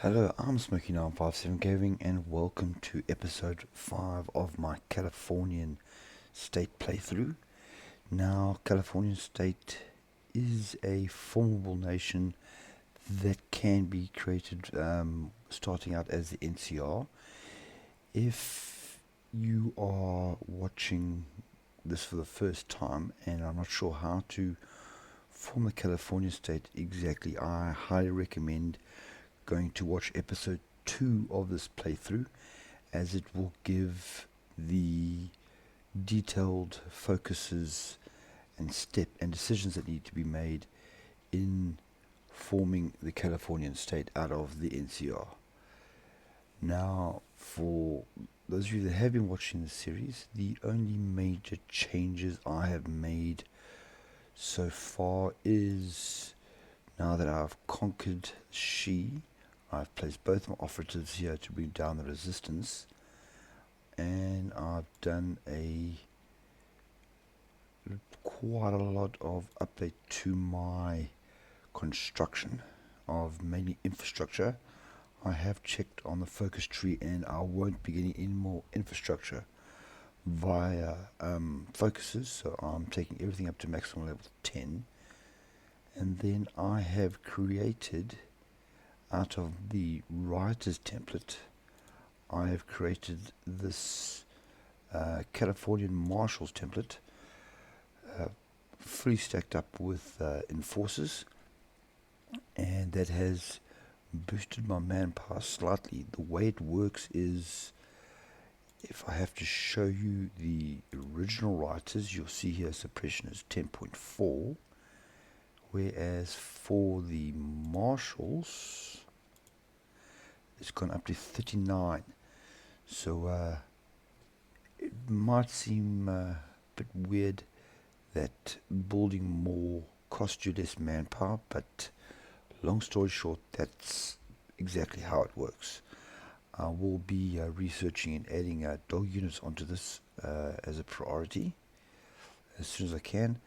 Hello, I'm Smoky957 Gaming and welcome to episode 5 of my Californian state playthrough. Now, Californian state is a formidable nation that can be created starting out as the NCR. If you are watching this for the first time and are not sure how to form the California state exactly, I highly recommend going to watch episode 2 of this playthrough, as it will give the detailed focuses and decisions that need to be made in forming the Californian state out of the NCR. Now, for those of you that have been watching the series, the only major changes I have made so far is, now that I've conquered She, I've placed both my operatives here to bring down the resistance, and I've done quite a lot of update to my construction of mainly infrastructure. I have checked on the focus tree and I won't be getting any more infrastructure via focuses, so I'm taking everything up to maximum level 10. And then I have created, out of the writer's template, I have created this Californian Marshals template, fully stacked up with enforcers, and that has boosted my manpower slightly. The way it works is, if I have to show you the original writers, you'll see here suppression is 10.4, whereas for the marshals it's gone up to 39. So it might seem a bit weird that building more costs you less manpower, but long story short, that's exactly how it works. I will be researching and adding dog units onto this as a priority as soon as I can.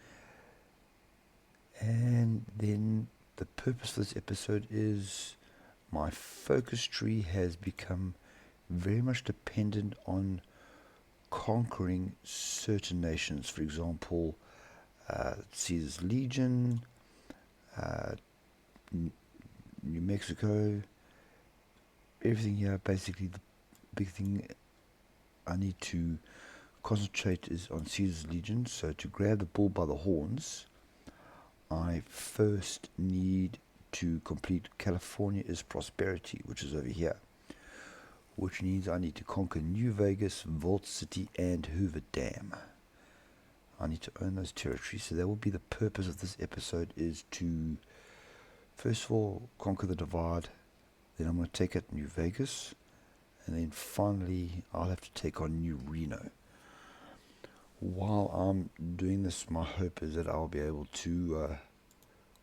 And then the purpose of this episode is, my focus tree has become very much dependent on conquering certain nations. For example, Caesar's Legion, New Mexico, everything here. Basically, the big thing I need to concentrate is on Caesar's Legion. So to grab the bull by the horns, I first need to complete California is Prosperity, which is over here, which means I need to conquer New Vegas, Vault City, and Hoover Dam. I need to own those territories, so that will be the purpose of this episode, is to first of all conquer the Divide, then I'm going to take out New Vegas, and then finally I'll have to take on New Reno. While I'm doing this, my hope is that I'll be able to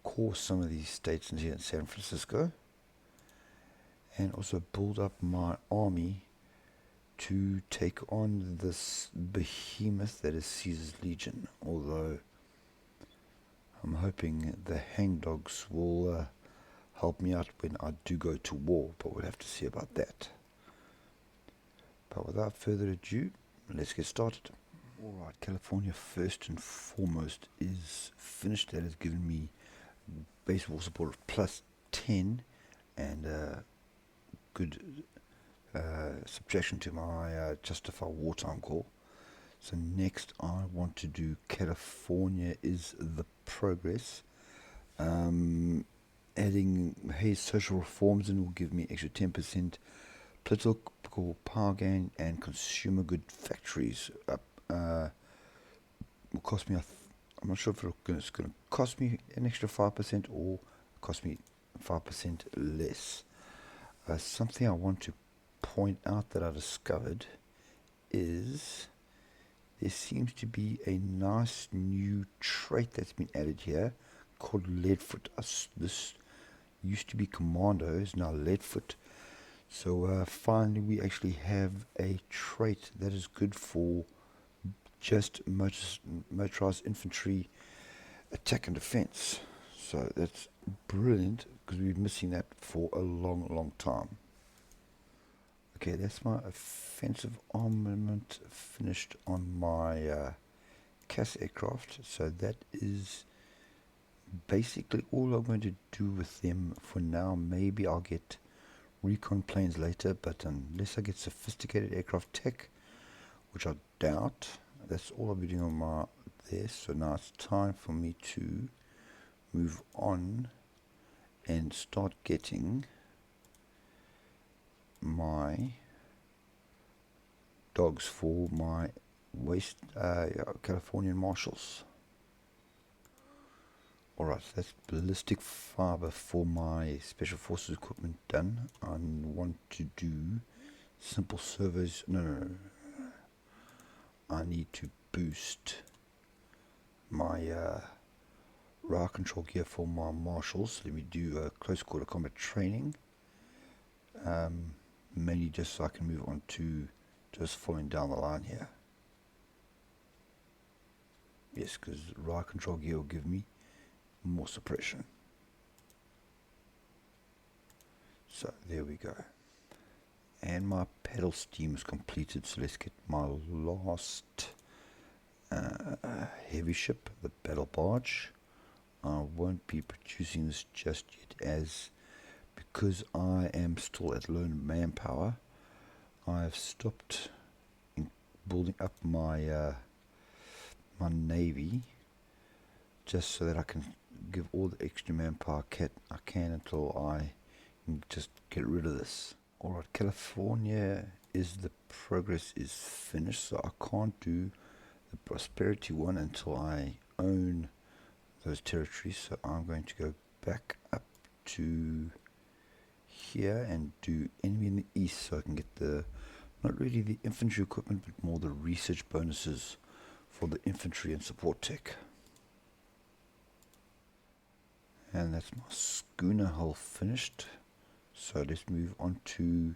core some of these states in here in San Francisco, and also build up my army to take on this behemoth that is Caesar's Legion, although I'm hoping the Hangdogs will help me out when I do go to war, but we'll have to see about that. But without further ado, let's get started. Alright, California first and foremost is finished. That has given me base war support of plus 10 and good subjection to my justify wartime call. So next I want to do California is the progress. Adding Hayes social reforms in will give me extra 10% political power gain, and consumer good factories up will cost me, I'm not sure if it's going to cost me an extra 5% or cost me 5% less. Something I want to point out that I discovered is there seems to be a nice new trait that's been added here called Leadfoot. This used to be Commando, is now Leadfoot. So finally we actually have a trait that is good for just motorized infantry attack and defense. So that's brilliant, because we've been missing that for a long time. Okay, that's my offensive armament finished on my CAS aircraft. So that is basically all I'm going to do with them for now. Maybe I'll get recon planes later, but unless I get sophisticated aircraft tech, which I doubt, that's all I'll be doing on my there. So now it's time for me to move on and start getting my dogs for my Californian marshals. Alright, so that's ballistic fiber for my special forces equipment done. I want to do simple servos. No. I need to boost my rail control gear for my marshals. Let me do close quarter combat training. Mainly just so I can move on to just following down the line here. Yes, because rail control gear will give me more suppression. So there we go. And my pedal steam is completed, so let's get my last heavy ship, the battle barge. I won't be producing this just yet, as because I am still at low manpower, I have stopped building up my my navy, just so that I can give all the extra manpower I can until I can just get rid of this. Alright, California the progress is finished, so I can't do the prosperity one until I own those territories. So I'm going to go back up to here and do enemy in the east, so I can get the, not really the infantry equipment, but more the research bonuses for the infantry and support tech. And that's my schooner hull finished. So let's move on to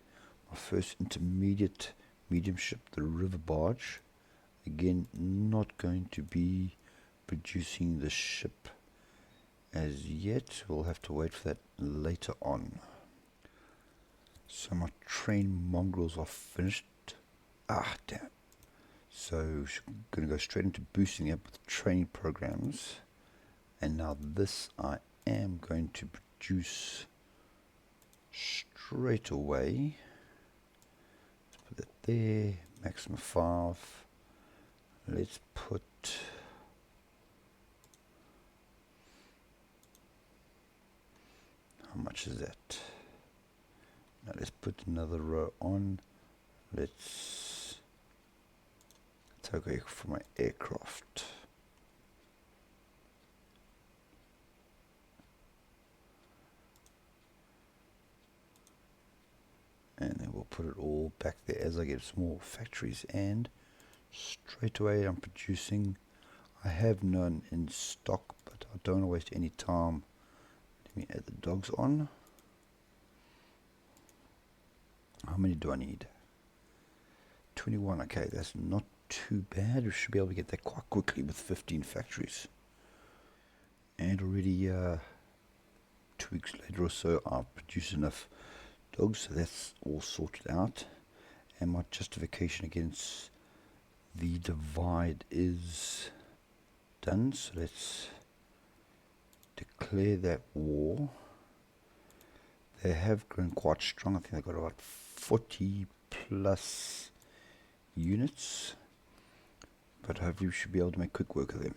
my first intermediate medium ship, the river barge. Again, not going to be producing the ship as yet. We'll have to wait for that later on. So my train mongrels are finished. Ah, damn. So I'm going to go straight into boosting up with training programs. And now this I am going to produce straight away. Let's put that there, maximum 5. Let's put how much is that? Now let's put another row on. Let's take away from my aircraft. And then we'll put it all back there as I get small factories, and straight away I'm producing. I have none in stock, but I don't want to waste any time. Let me add the dogs on. How many do I need? 21. Okay, that's not too bad. We should be able to get that quite quickly with 15 factories. And already 2 weeks later or so, I've produced enough dogs, so that's all sorted out. And my justification against the divide is done, so let's declare that war. They have grown quite strong. I think they've got about 40 plus units, but hopefully we should be able to make quick work of them.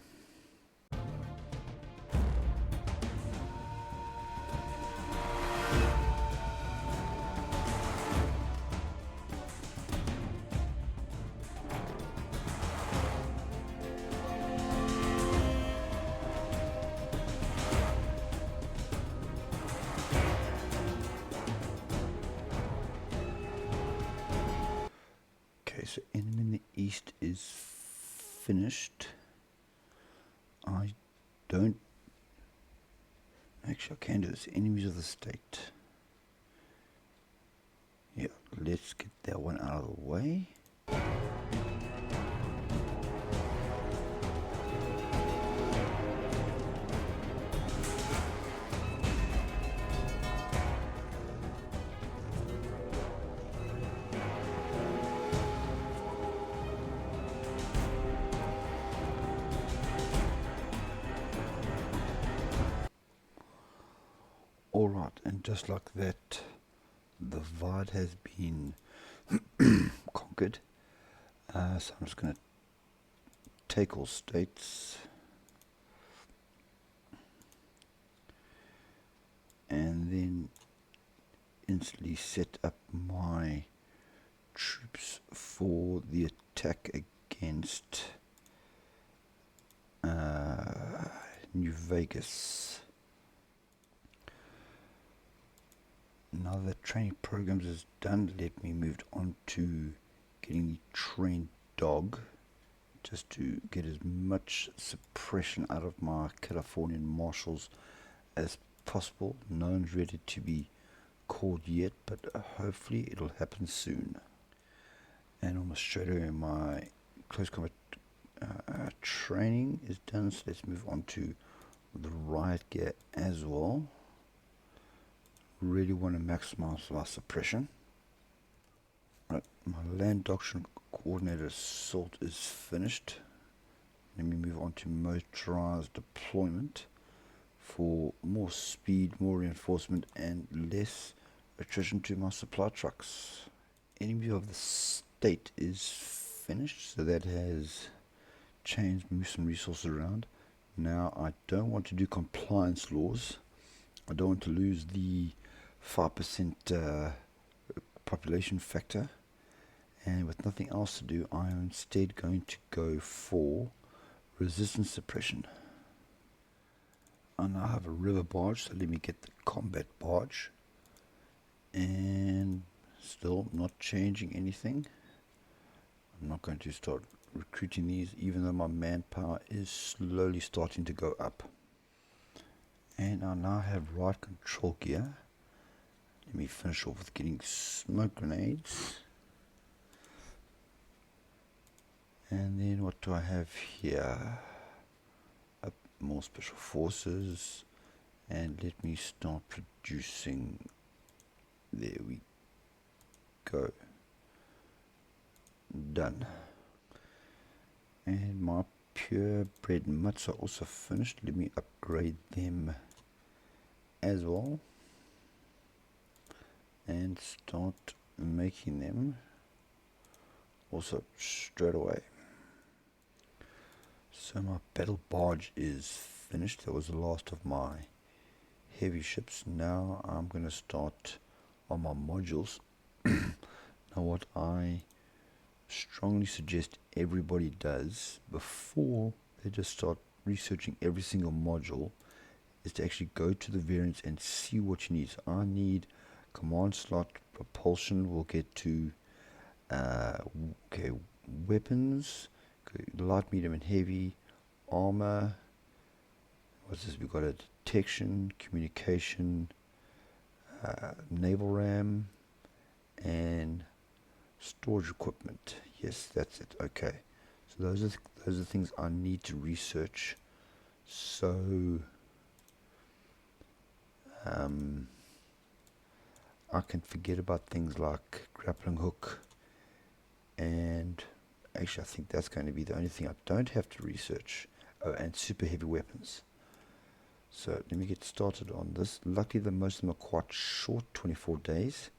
So enemy in the east is finished. I don't actually, I can do this. Enemies of the state. Yeah, let's get that one out of the way. Right, and just like that, the divide has been conquered. So I'm just going to take all states and then instantly set up my troops for the attack against New Vegas. Now that training programs is done, let me move on to getting the trained dog, just to get as much suppression out of my Californian marshals as possible. No one's ready to be called yet, but hopefully it'll happen soon. And almost straight away my close combat training is done, so let's move on to the riot gear as well. Really want to maximize our suppression. Right, my land doctrine coordinated assault is finished. Let me move on to motorized deployment for more speed, more reinforcement, and less attrition to my supply trucks. Enemy of the state is finished, so that has changed, moved some resources around. Now I don't want to do compliance laws. I don't want to lose the 5% population factor, and with nothing else to do, I am instead going to go for resistance suppression. I now have a river barge, so let me get the combat barge, and still not changing anything. I'm not going to start recruiting these, even though my manpower is slowly starting to go up. And I now have riot control gear. Let me finish off with getting smoke grenades. And then what do I have here? More special forces. And let me start producing. There we go. Done. And my purebred mutts are also finished. Let me upgrade them as well. And start making them also straight away. So my battle barge is finished. That was the last of my heavy ships. Now I'm going to start on my modules. Now what I strongly suggest everybody does before they just start researching every single module is to actually go to the variants and see what you need. So I need command slot propulsion. We'll get to weapons, light, medium, and heavy, armor. What's this? We've got a detection, communication, naval ram, and storage equipment. Yes, that's it. Okay, so those are things I need to research. So I can forget about things like grappling hook, and actually I think that's going to be the only thing I don't have to research. Oh, and super heavy weapons. So let me get started on this. Luckily most of them are quite short, 24 days,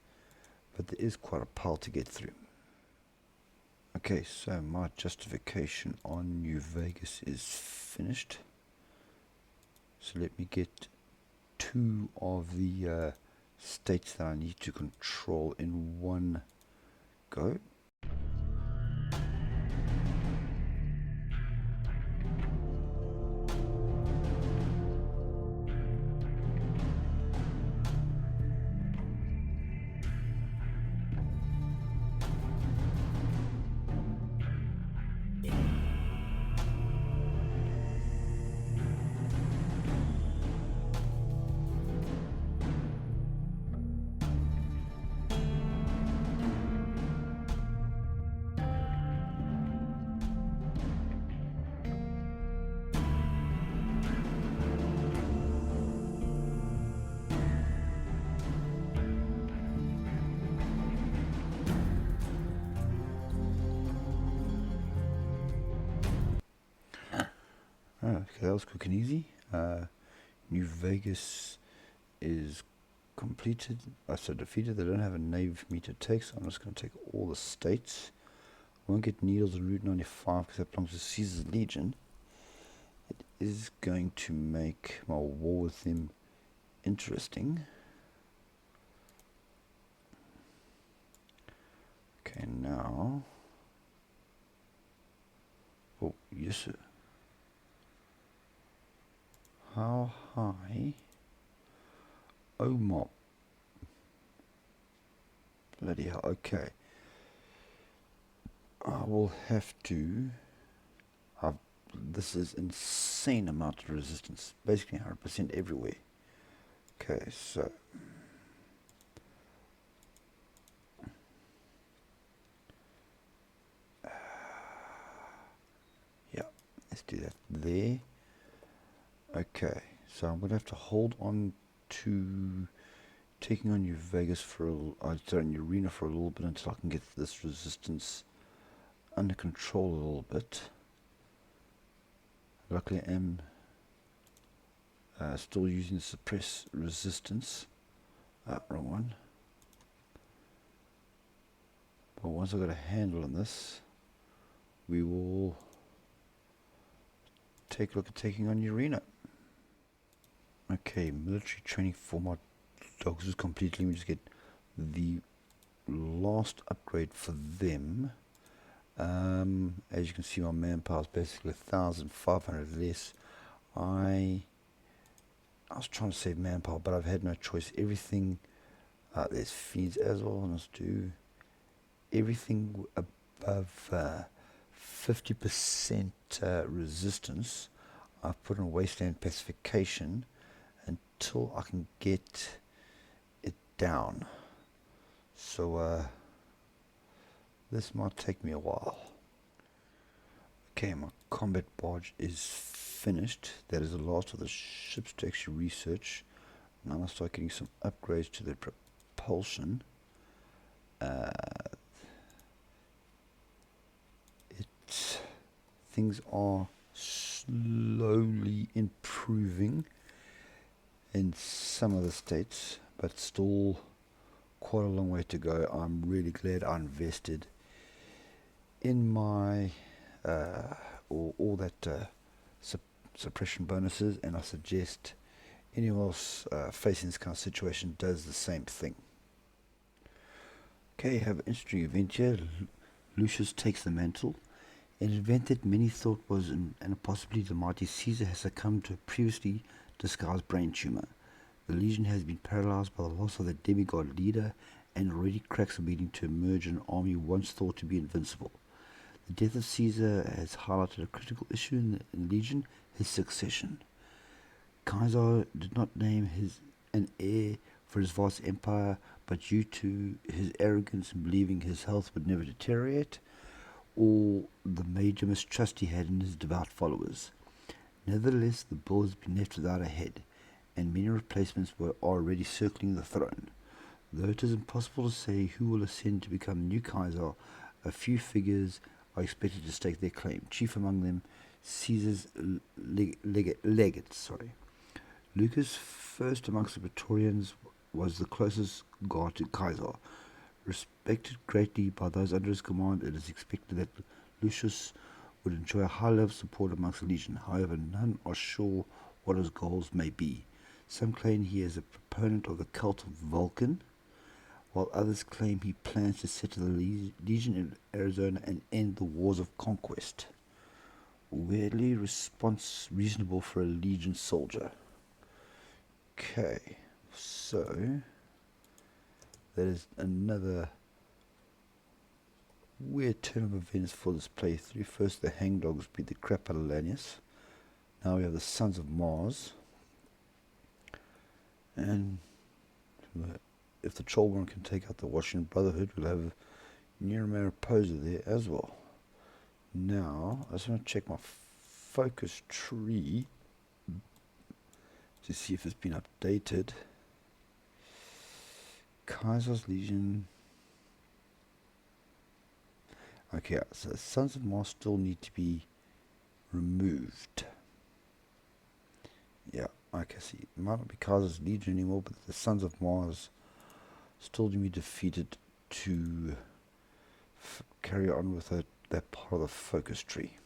but there is quite a pile to get through. Okay, so my justification on New Vegas is finished. So let me get 2 of the states that I need to control in one go. Okay, that was quick and easy. New Vegas is completed. So defeated. They don't have a navy for me to take, so I'm just going to take all the states. Won't get needles on Route 95 because that belongs to Caesar's Legion. It is going to make my war with them interesting. Okay, now. Oh, yes, sir. How high? Oh, mob. Bloody hell, okay. I will have to. This is insane amount of resistance. Basically 100% everywhere. Okay, so. Yeah, let's do that there. Okay, so I'm going to have to hold on to taking on New Vegas for New Reno for a little bit until I can get this resistance under control a little bit. Luckily I am still using suppress resistance. Wrong one. But once I've got a handle on this, we will take a look at taking on Reno. Okay, military training for my dogs is complete. Let me just get the last upgrade for them. As you can see, my manpower is basically 1,500 less. I was trying to save manpower, but I've had no choice. Everything, there's feeds as well. Let's do everything above 50% resistance. I've put on wasteland pacification until I can get it down. So this might take me a while. Okay, my combat barge is finished. That is the last of the ships to actually research. Now I'll start getting some upgrades to the propulsion. Things are slowly improving in some of the states, but still quite a long way to go. I'm really glad I invested in my all that suppression bonuses, and I suggest anyone else facing this kind of situation does the same thing. Okay, have an interesting event here. Lucius takes the mantle. An event that many thought was and possibly the mighty Caesar has succumbed to a previously disguised brain tumor. The Legion has been paralyzed by the loss of their demigod leader, and already cracks are beginning to emerge in an army once thought to be invincible. The death of Caesar has highlighted a critical issue in the Legion, his succession. Caesar did not name an heir for his vast empire, but due to his arrogance in believing his health would never deteriorate, or the major mistrust he had in his devout followers. Nevertheless, the bull has been left without a head, and many replacements are already circling the throne. Though it is impossible to say who will ascend to become new Kaiser, a few figures are expected to stake their claim, chief among them Caesar's legate. Lucas, first amongst the Praetorians, was the closest guard to Kaiser. Respected greatly by those under his command, it is expected that Lucius would enjoy a high level of support amongst the Legion. However, none are sure what his goals may be. Some claim he is a proponent of the cult of Vulcan, while others claim he plans to settle the Legion in Arizona and end the wars of conquest. Weirdly reasonable for a Legion soldier. Okay, so that is another weird turn of events for this playthrough. First the Hangdogs beat the crap out of Lanius. Now we have the Sons of Mars. And if the Trollborn can take out the Washington Brotherhood, we'll have Nero Mariposa there as well. Now, I just want to check my focus tree to see if it's been updated. Kaiser's Legion. Okay, so Sons of Mars still need to be removed. Yeah, Okay, see, it might not be Kaiser's Legion anymore, but the Sons of Mars still to be defeated to carry on with that part of the focus tree.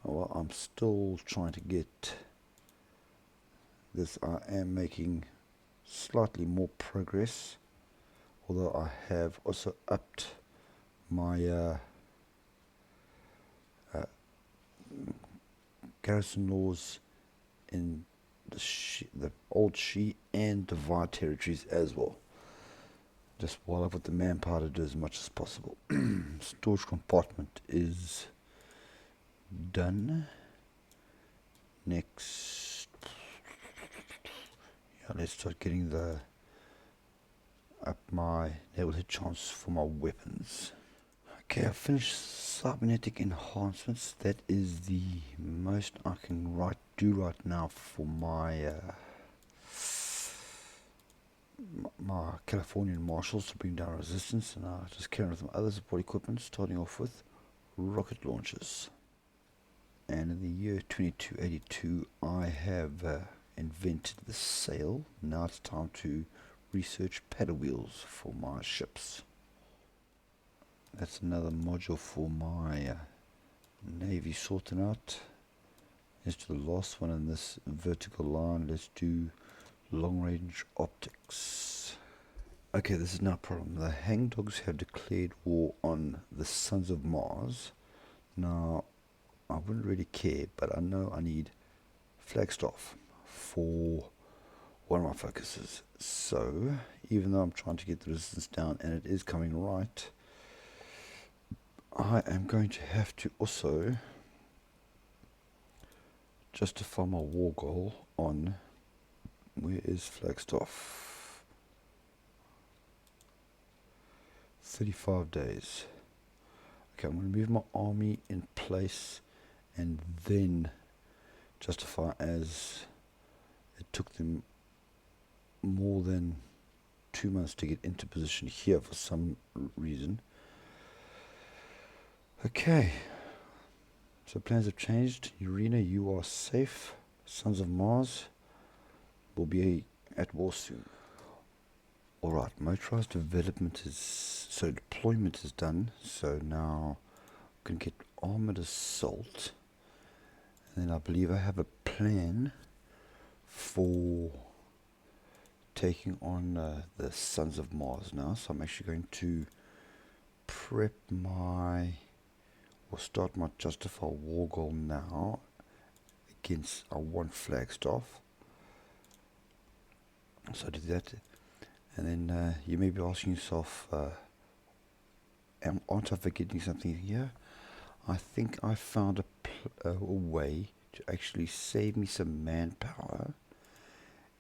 Well, I'm still trying to get this. I am making slightly more progress, although I have also upped my garrison laws in the old HOI and Divide territories as well. Just while I've got the manpower to do as much as possible. Storage compartment is done. Next, yeah, let's start getting up my naval hit chance for my weapons. Okay, I've finished cybernetic enhancements. That is the most I can do right now for my my Californian marshals to bring down resistance, and I'll just carry on with my other support equipment, starting off with rocket launchers. And in the year 2282, I have invented the sail. Now it's time to research paddle wheels for my ships. That's another module for my navy sorting out. As to the last one in this vertical line, let's do long range optics. Okay, this is no problem. The Hangdogs have declared war on the Sons of Mars. Now, I wouldn't really care, but I know I need Flagstaff for one of my focuses. So, even though I'm trying to get the resistance down, and it is coming right, I am going to have to also justify my war goal on, where is Flagstaff? 35 days. Okay, I'm going to move my army in place and then justify, as it took them more than 2 months to get into position here for some reason. Okay, so plans have changed. Reno, you are safe. Sons of Mars will be at war soon. Alright, motorized deployment is done. So now I can get armored assault. And then I believe I have a plan for taking on the Sons of Mars now. So I'm actually going to prep start my justify war goal now against I want Flagstaff. So I do that, and then you may be asking yourself, aren't I forgetting something here? I think I found a way to actually save me some manpower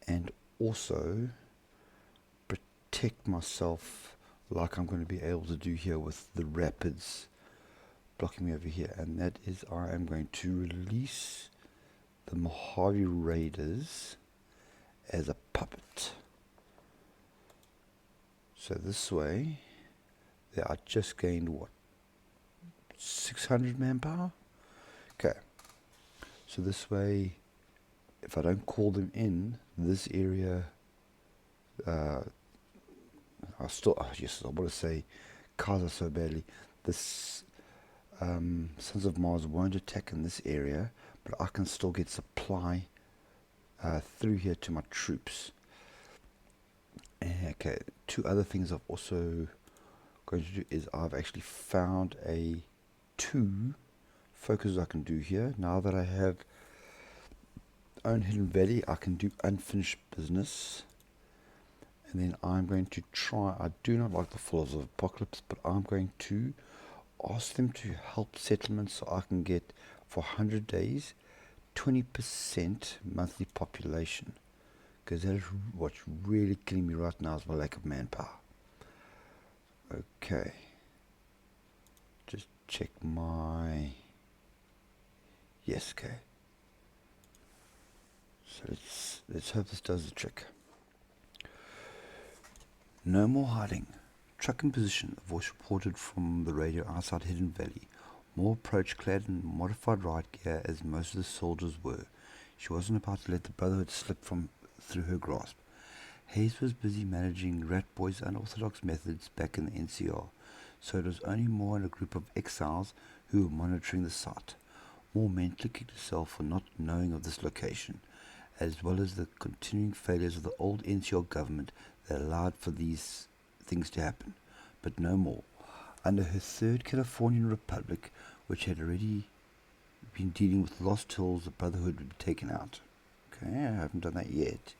and also protect myself, like I'm going to be able to do here with the rapids blocking me over here, and that is I am going to release the Mojave Raiders as a puppet. So this way, I just gained what, 600 manpower? Okay, so this way, if I don't call them in, this area, I want to say Kaiser so badly, this Sons of Mars won't attack in this area, but I can still get supply through here to my troops. Okay, two other things I've also going to do is I've actually found two focuses I can do here. Now that I have own Hidden Valley, I can do unfinished business. And then I'm going to try, I do not like the Fall of Apocalypse, but I'm going to ask them to help settlements so I can get, for 100 days, 20% monthly population. Because that is what's really killing me right now, is my lack of manpower. Okay. Just check my... Yes, okay. So let's hope this does the trick. No more hiding. Truck in position. A voice reported from the radio outside Hidden Valley. More approach clad in modified riot gear as most of the soldiers were. She wasn't about to let the Brotherhood slip through her grasp. Hayes was busy managing Rat Boy's unorthodox methods back in the NCR, so it was only Moore and a group of exiles who were monitoring the site. Moore mentally kicked herself for not knowing of this location, as well as the continuing failures of the old NCR government that allowed for these things to happen, but no more. Under her third Californian Republic, which had already been dealing with lost hills, the Brotherhood would be taken out. Okay, I haven't done that yet.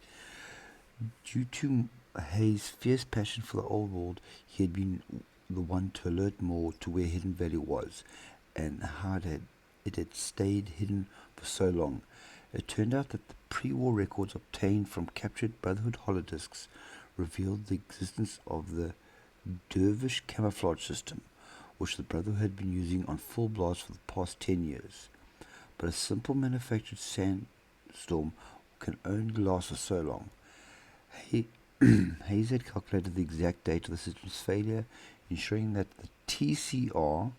Due to Hayes' fierce passion for the old world, he had been the one to alert Moore to where Hidden Valley was, and how it had stayed hidden for so long. It turned out that the pre-war records obtained from captured Brotherhood holodisks revealed the existence of the Dervish camouflage system, which the Brotherhood had been using on full blast for the past 10 years. But a simple manufactured sandstorm can only last for so long. Hayes had calculated the exact date of the system's failure, ensuring that the TCR,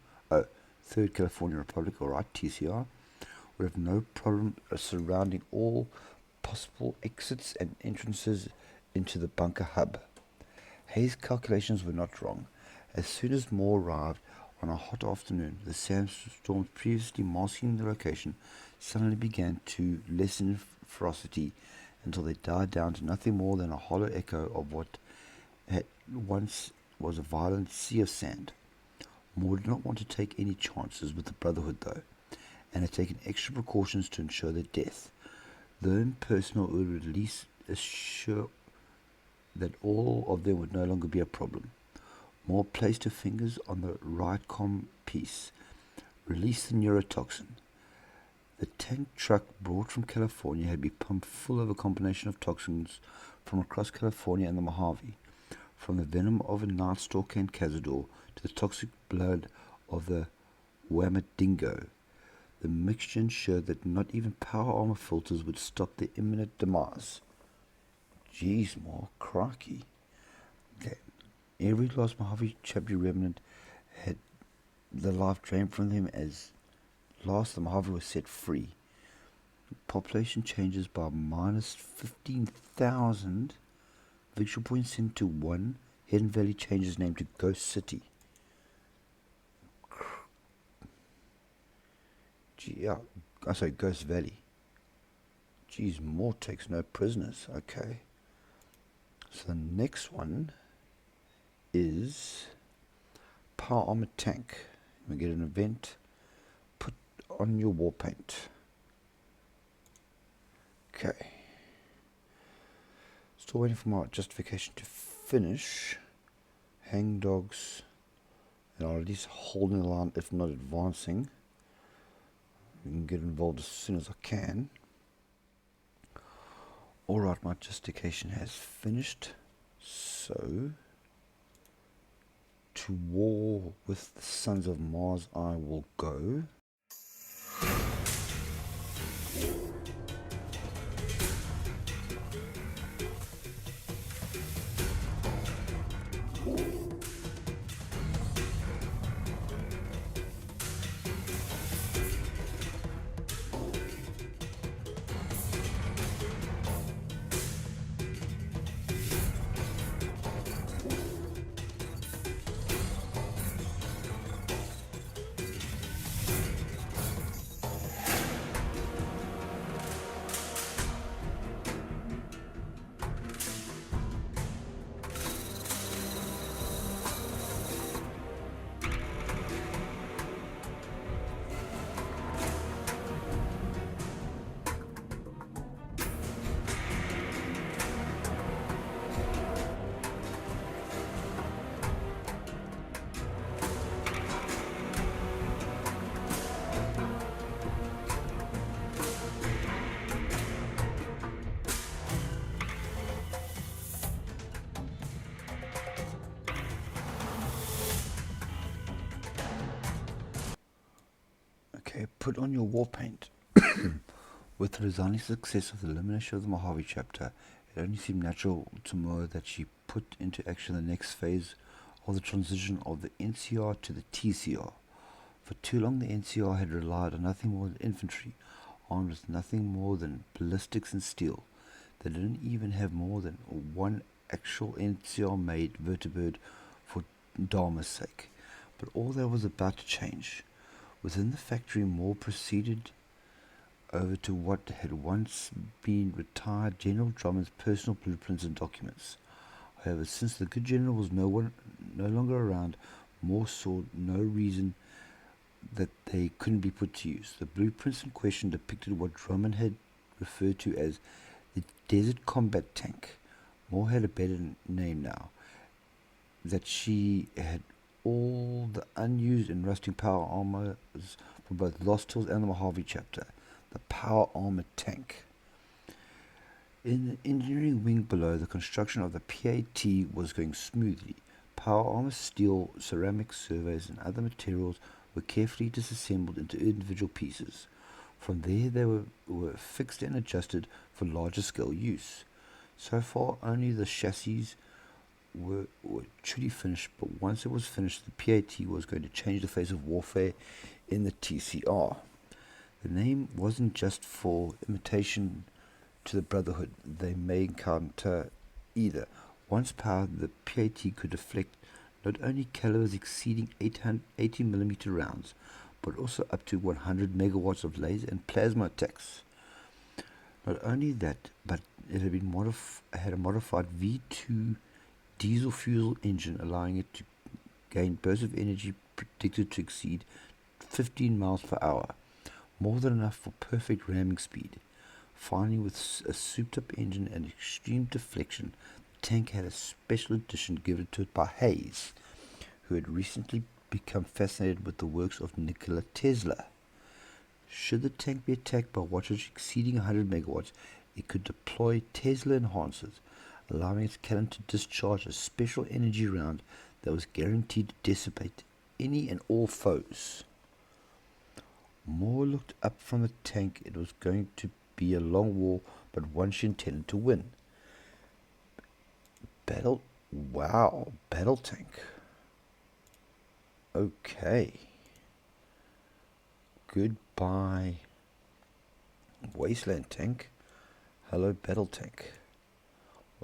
Third California Republic, alright, TCR, would have no problem surrounding all possible exits and entrances into the bunker hub. Hayes' calculations were not wrong. As soon as Moore arrived on a hot afternoon, the sandstorms previously masking the location suddenly began to lessen in ferocity until they died down to nothing more than a hollow echo of what had once was a violent sea of sand. Moore did not want to take any chances with the Brotherhood, though, and had taken extra precautions to ensure their death, though impersonal, it would at least assure that all of them would no longer be a problem. Moore placed her fingers on the right comm piece, released the neurotoxin. The tank truck brought from California had been pumped full of a combination of toxins from across California and the Mojave, from the venom of a night stalker and cazador to the toxic blood of the Wamadingo. The mixture ensured that not even power armor filters would stop their imminent demise. Jeez, more crikey. Okay. Every last Mojave Chubby remnant had the life drained from them as last the Mojave was set free. Population changes by minus 15,000. Visual Point sent to 1. Hidden Valley changes name to Ghost City. Yeah, I say Ghost Valley. Geez, Moore takes no prisoners. Okay. So the next one is Power Armor Tank. We get an event. Put on your war paint. Okay. Still waiting for my justification to finish. Hangdogs. And I'll at least holding the line, if not advancing. We can get involved as soon as I can. Alright, my justification has finished. So, to war with the Sons of Mars I will go. Put on your war paint. With the resounding success of the elimination of the Mojave chapter, it only seemed natural to Moore that she put into action the next phase of the transition of the NCR to the TCR. For too long the NCR had relied on nothing more than infantry, armed with nothing more than ballistics and steel. They didn't even have more than one actual NCR-made vertibird for Dharma's sake. But all that was about to change. Within the factory, Moore proceeded over to what had once been retired General Drummond's personal blueprints and documents. However, since the good general was no longer around, Moore saw no reason that they couldn't be put to use. The blueprints in question depicted what Drummond had referred to as the Desert Combat Tank. Moore had a better name now, that she had all the unused and rusting power armors for both Lost Hills and the Mojave chapter. The Power Armor Tank. In the engineering wing below, the construction of the PAT was going smoothly. Power armor, steel, ceramic surveys, and other materials were carefully disassembled into individual pieces. From there, they were fixed and adjusted for larger scale use. So far, only the chassis were truly finished, but once it was finished, the PAT was going to change the face of warfare in the TCR. The name wasn't just for imitation to the Brotherhood they may encounter either. Once powered, the PAT could deflect not only calibers exceeding 80mm rounds, but also up to 100 megawatts of laser and plasma attacks. Not only that, but it had a modified V2 diesel fuel engine, allowing it to gain bursts of energy predicted to exceed 15 miles per hour, more than enough for perfect ramming speed. Finally, with a souped-up engine and extreme deflection, the tank had a special edition given to it by Hayes, who had recently become fascinated with the works of Nikola Tesla. Should the tank be attacked by wattage exceeding 100 megawatts, it could deploy Tesla enhancers, allowing its cannon to discharge a special energy round that was guaranteed to dissipate any and all foes. Moore looked up from the tank. It was going to be a long war, but one she intended to win. Battle tank. Okay. Goodbye, wasteland tank. Hello, battle tank.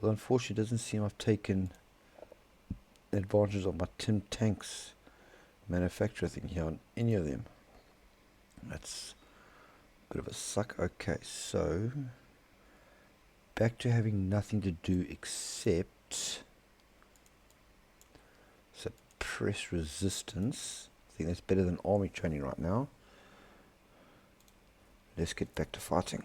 Well, unfortunately, it doesn't seem I've taken advantage of my tin tanks manufacturer thing here on any of them. That's a bit of a suck. Okay, so back to having nothing to do except suppress resistance. I think that's better than army training right now. Let's get back to fighting.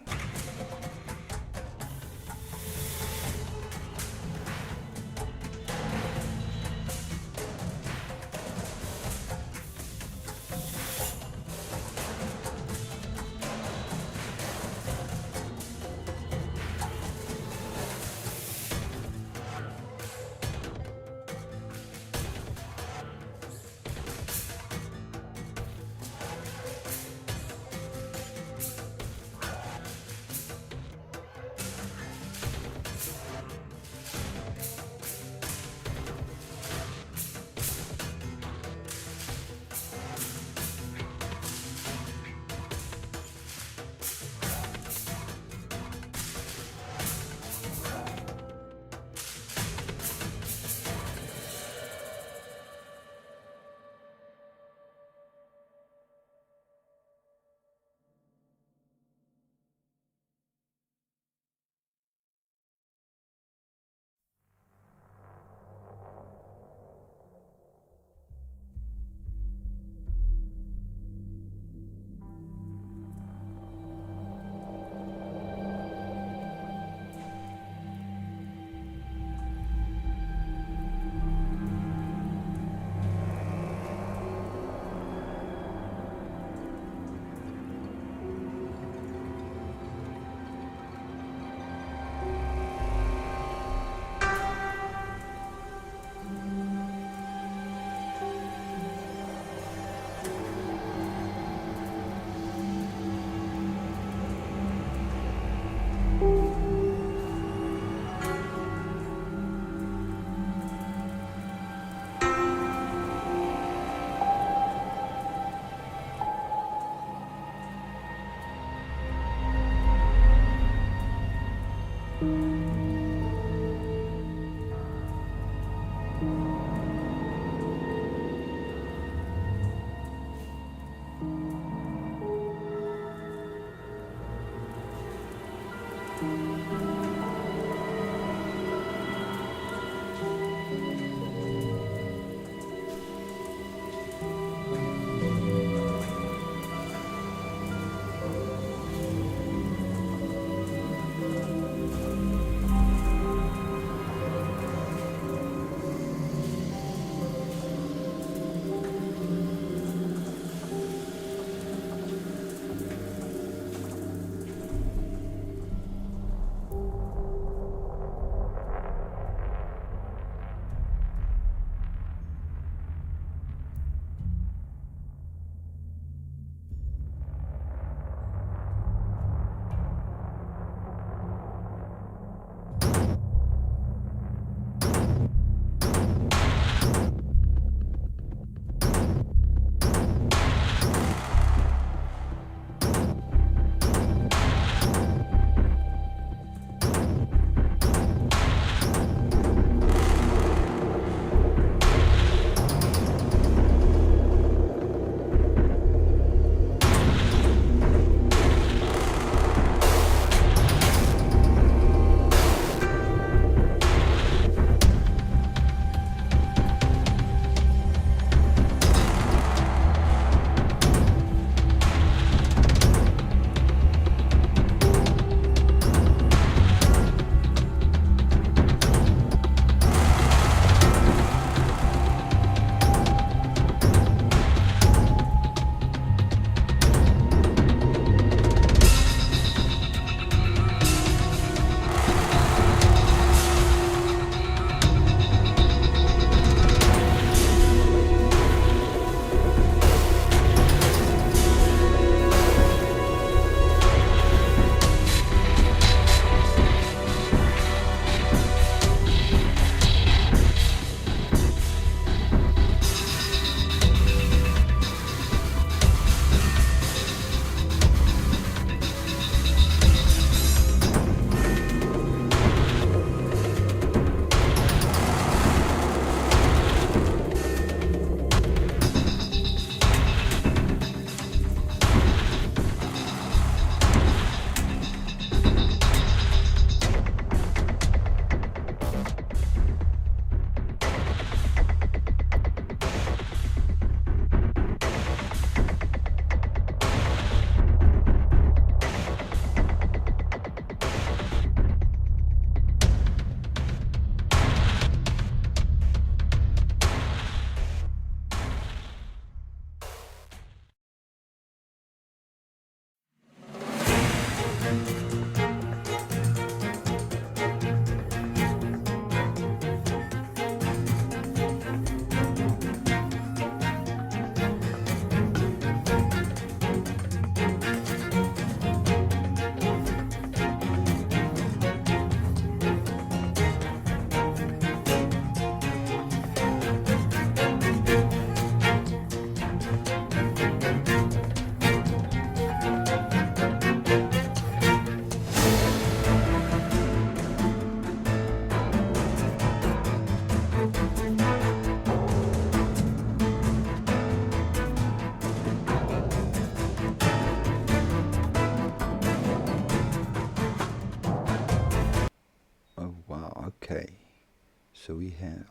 So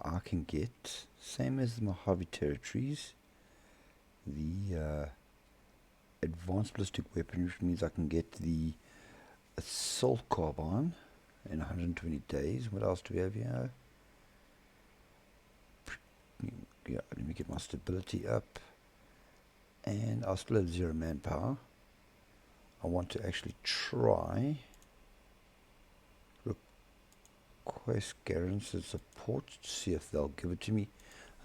I can get, same as the Mojave territories, the advanced ballistic weapon, which means I can get the assault carbine in 120 days. What else do we have here? Yeah, let me get my stability up. And I still have 0 manpower. I want to actually try request garrison support to see if they'll give it to me.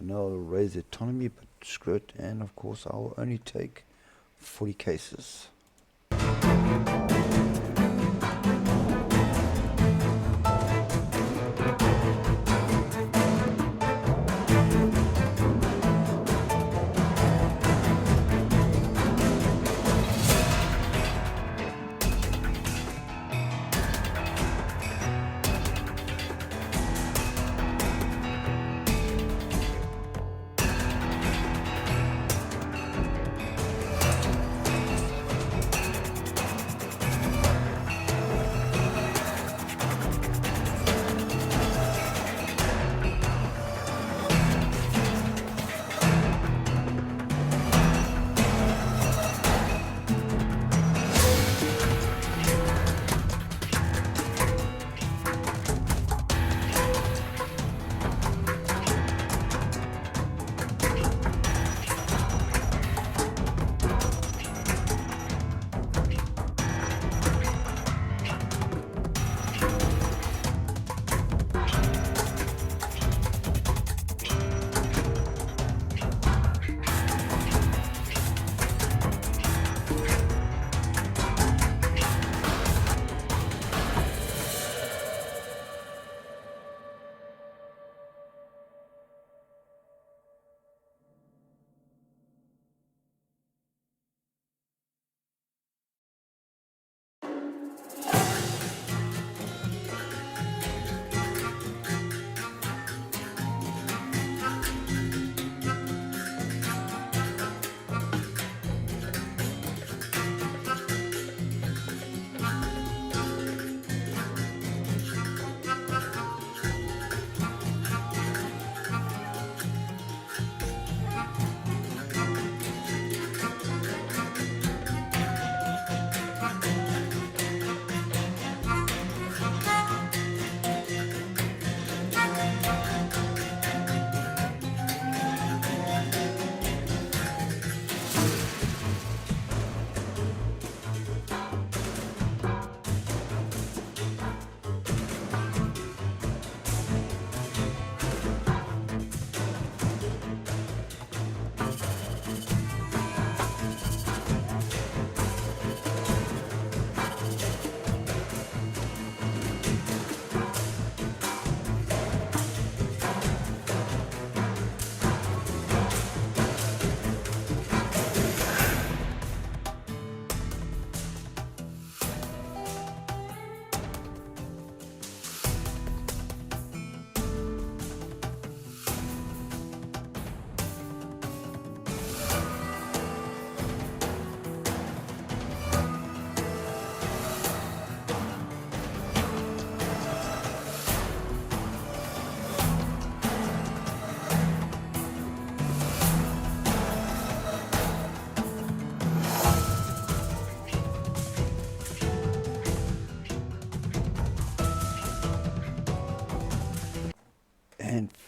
I know I'll raise the autonomy, but screw it. And of course I will only take 40 cases.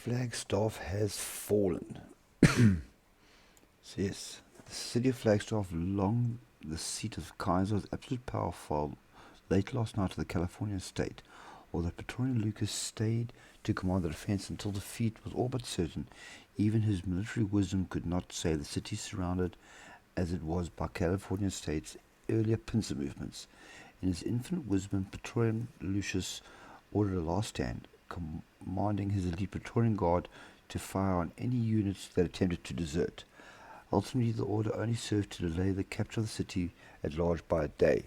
Flagstaff has fallen. So yes, the city of Flagstaff, long the seat of Kaiser's absolute power, fell late last night to the Californian state. Although Praetorian Lucas stayed to command the defense until defeat was all but certain, even his military wisdom could not save the city surrounded as it was by Californian state's earlier pincer movements. In his infinite wisdom, Praetorian Lucius ordered a last stand, commanding his elite Praetorian Guard to fire on any units that attempted to desert. Ultimately, the order only served to delay the capture of the city at large by a day,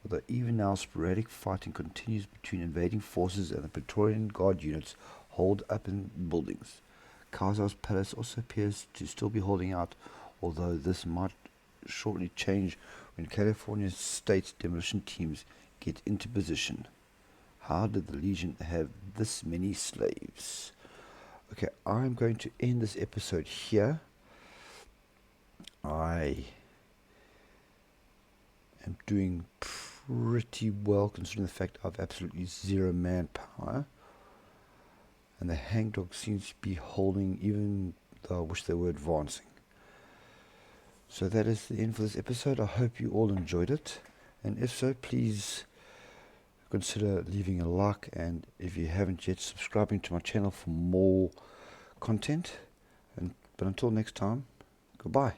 although even now sporadic fighting continues between invading forces and the Praetorian Guard units holed up in buildings. Kaiser's palace also appears to still be holding out, although this might shortly change when California state demolition teams get into position. How did the Legion have this many slaves? Okay, I'm going to end this episode here. I am doing pretty well considering the fact I've absolutely zero manpower. And the Hangdogs seems to be holding, even though I wish they were advancing. So that is the end for this episode. I hope you all enjoyed it. And if so, please consider leaving a like. And if you haven't yet, subscribing to my channel for more content. But until next time, goodbye.